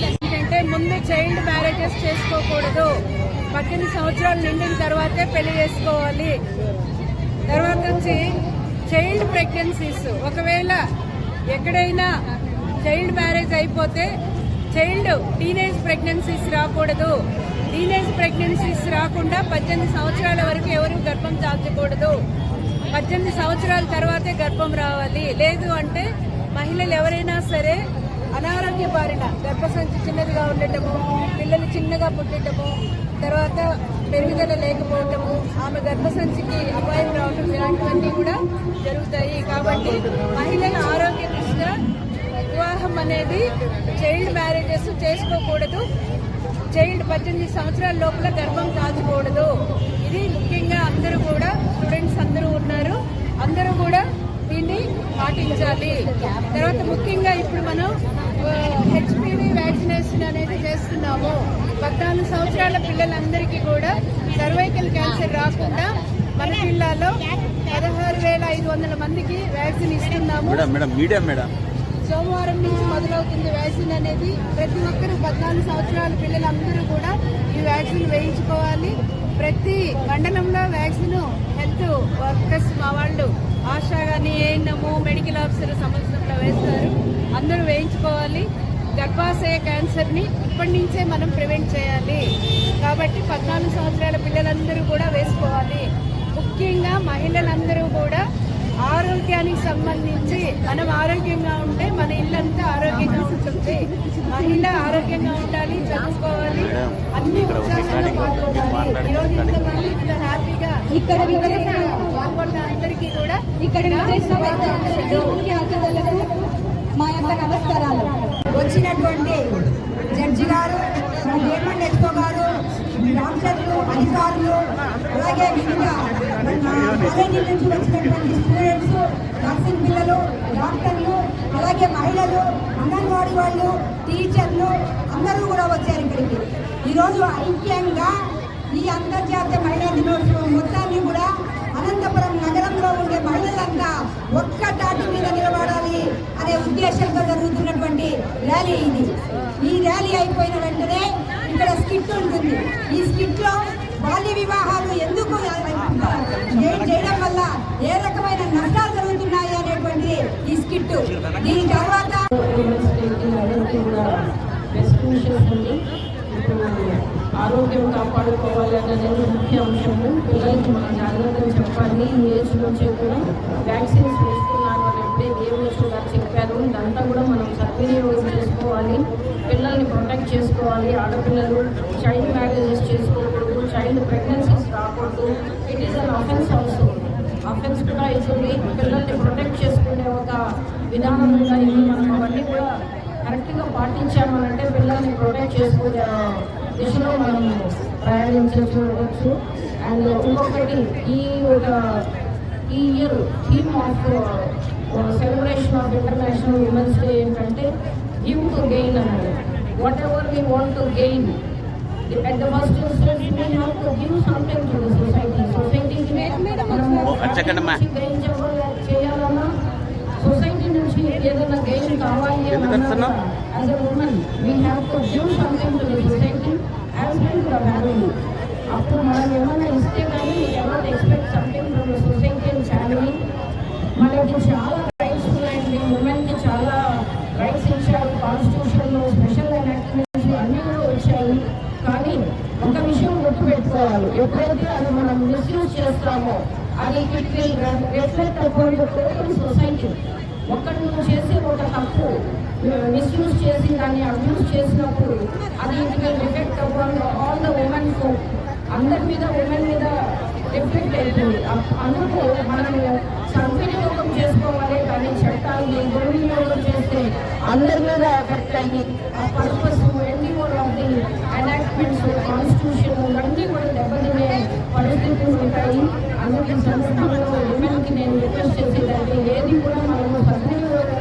ఎందుకంటే ముందు child marriages చేసుకోకూడదు. 18 సంవత్సరాలు నిండిన తర్వాతే పెళ్లి చేసుకోవాలి. తర్వాత వచ్చి చైల్డ్ ప్రెగ్నెన్సీస్, ఒకవేళ ఎక్కడైనా చైల్డ్ మ్యారేజ్ అయిపోతే టీనేజ్ ప్రెగ్నెన్సీస్ రాకూడదు. టీనేజ్ ప్రెగ్నెన్సీస్ రాకుండా 18 సంవత్సరాల వరకు ఎవరు గర్భం దాల్చకూడదు. 18 సంవత్సరాల తర్వాతే గర్భం రావాలి. లేదు అంటే మహిళలు ఎవరైనా సరే అనారోగ్య బారిన, గర్భసంచి చిన్నదిగా ఉండటము, పిల్లలు చిన్నగా పుట్టడము, తర్వాత పెరుగుదల లేకపోవటము, ఆమె గర్భసంచికి అపాయం రావటం, ఇలాంటివన్నీ కూడా జరుగుతాయి. కాబట్టి మహిళల ఆరోగ్య దృష్ట్యా వివాహం అనేది చైల్డ్ మ్యారేజెస్ చేసుకోకూడదు. 18 సంవత్సరాల లోపల గర్భం దాచకూడదు. ఇది ముఖ్యంగా అందరూ కూడా స్టూడెంట్స్ అందరూ ఉన్నారు, అందరూ కూడా దీన్ని పాటించాలి. తర్వాత ముఖ్యంగా ఇప్పుడు మనం హెచ్పివి వ్యాక్సినేషన్ అనేది చేస్తున్నాము. 14 సంవత్సరాల పిల్లలందరికీ కూడా సర్వైకల్ క్యాన్సర్ రాకుండా మన జిల్లాలో 16,500 మందికి వ్యాక్సిన్ ఇస్తున్నాము. సోమవారం నుంచి మొదలవుతుంది వ్యాక్సిన్ అనేది. ప్రతి ఒక్కరూ 14 సంవత్సరాల పిల్లలందరూ కూడా ఈ వ్యాక్సిన్ వేయించుకోవాలి. ప్రతి మండలంలో వ్యాక్సిన్ హెల్త్ వర్కర్స్ మా వాళ్ళు ఆశా కానీ ఏఎన్ఎం మెడికల్ ఆఫీసర్ సంవత్సరంలో వేస్తారు. అందరూ వేయించుకోవాలి. గర్భాశయ క్యాన్సర్ని ఇప్పటి నుంచే మనం ప్రివెంట్ చేయాలి. కాబట్టి 14 సంవత్సరాల పిల్లలందరూ కూడా వేసుకోవాలి. ముఖ్యంగా మహిళలందరూ కూడా ఆరోగ్యానికి సంబంధించి మనం ఆరోగ్యంగా ఉంటే మన ఇల్లంతా ఆరోగ్యంగా ఉంటుంది. మహిళ ఆరోగ్యంగా ఉండాలి, చదువుకోవాలి, అన్ని ఉత్సాహంగా పాల్గొనాలి. ఈరోజు ఇంత హ్యాపీగా ఇక్కడ పాల్గొన్న అందరికీ కూడా మా యొక్క నమస్కారాలు. వచ్చినటువంటి జడ్జి గారు, హేమంత్ ఎక్స్పో గారు, డాక్టర్లు, అధికారులు, అలాగే వివిధ కాలేజీ నుంచి వచ్చినటువంటి స్టూడెంట్స్, నర్సింగ్ పిల్లలు, డాక్టర్లు, అలాగే మహిళలు, అంగన్వాడీ వాళ్ళు, టీచర్లు అందరూ కూడా వచ్చారు ఇక్కడికి. ఈరోజు ఐక్యంగా ఈ అంతర్జాతీయ మహిళా దినోత్సవం మొత్తాన్ని కూడా అనంతపురం నగరంలో ఉండే మహిళలంతా ఒక్క తాటి మీద నిలబడాలి అనే ఉద్దేశంతో జరుగుతున్నటువంటి ర్యాలీ ఇది. ఈ ర్యాలీ అయిపోయిన వెంటనే ఇక్కడ స్కిట్ ఉంటుంది. ఈ స్కిట్ లో బాల్య వివాహాలు ఎందుకు చేయడం వల్ల ఏ రకమైన నష్టాలు జరుగుతున్నాయి అనేటువంటి ఈ స్కిట్. దీని తర్వాత ఆరోగ్యం కాపాడుకోవాలి అనేది ముఖ్య అంశము. పిల్లలకి మనం జాగ్రత్తలు చెప్పాలి. ఈ ఏజ్ నుంచి కూడా వ్యాక్సిన్స్ వేస్తున్నారు అని ఎప్పుడే WHO గారు చెప్పారు. ఇదంతా కూడా మనం సద్వినియోగం చేసుకోవాలి. పిల్లల్ని ప్రొటెక్ట్ చేసుకోవాలి. ఆడపిల్లలు చైల్డ్ మ్యారేజెస్ చేసుకోకూడదు, చైల్డ్ ప్రెగ్నెన్సీస్ రాకూడదు. It is an offence also. Offence కూడా అవుతుంది. పిల్లల్ని ప్రొటెక్ట్ చేసుకునే ఒక విధానం కూడా ఇది. మనం అవన్నీ కూడా కరెక్ట్గా పాటించామనంటే పిల్లల్ని ప్రొటెక్ట్ చేసుకునే దిశలో మనం ప్రయాణించవచ్చు. అండ్ ఇంకొకటి ఈ year theme of celebration of international women's day ఏంటంటే గివ్ టు గెయిన్ అన్నది. What ever we want to gain at the first instance we have to give something to the society. Society చేయాలన్నా society నుంచి ఏదైనా gain కావాలి అన్నా as a woman we have to give something to the society as well for our family. అప్పుడు మనం ఏమైనా ఇస్తే కానీ ఎవరు expect something from the society and family. మనకి చాలా రైట్స్ ఉన్నాయండి. ఉమెన్కి చాలా రైట్స్ ఇచ్చారు. కాన్స్టిట్యూషన్లో స్పెషల్ యాక్టివిటీస్ అన్నీ కూడా వచ్చాయి. కానీ ఒక విషయం గుర్తుపెట్టుకోవాలి, ఎప్పుడైతే అది మనం మిస్యూజ్ చేస్తామో అది it will reflect upon the total society. ఒక్కటి నువ్వు చేసే ఒక తప్పు మిస్యూజ్ చేసి దాన్ని అబ్యూజ్ చేసినప్పుడు అది it will reflect upon all the women folk. అందరి మీద ఉమెన్ మీద రిఫ్లెక్ట్ అవుతుంది. అందుకు మనము సద్వినియోగం చేసుకోవాలి. కానీ చట్టాన్ని దుర్వినియోగం చేస్తే అందరి మీద ఎఫెక్ట్ అయ్యి ఆ పర్పస్ ఎన్నిమోర్ ఆఫ్ ది ఎనాక్ట్మెంట్స్ కాన్స్టిట్యూషన్ ఇవన్నీ కూడా దెబ్బతినే పరిస్థితులు ఉంటాయి. అందుకే సందర్భంలో ఉమెన్కి నేను రిక్వెస్ట్ చేసేదంటే ఏది కూడా మనము సద్వినియోగం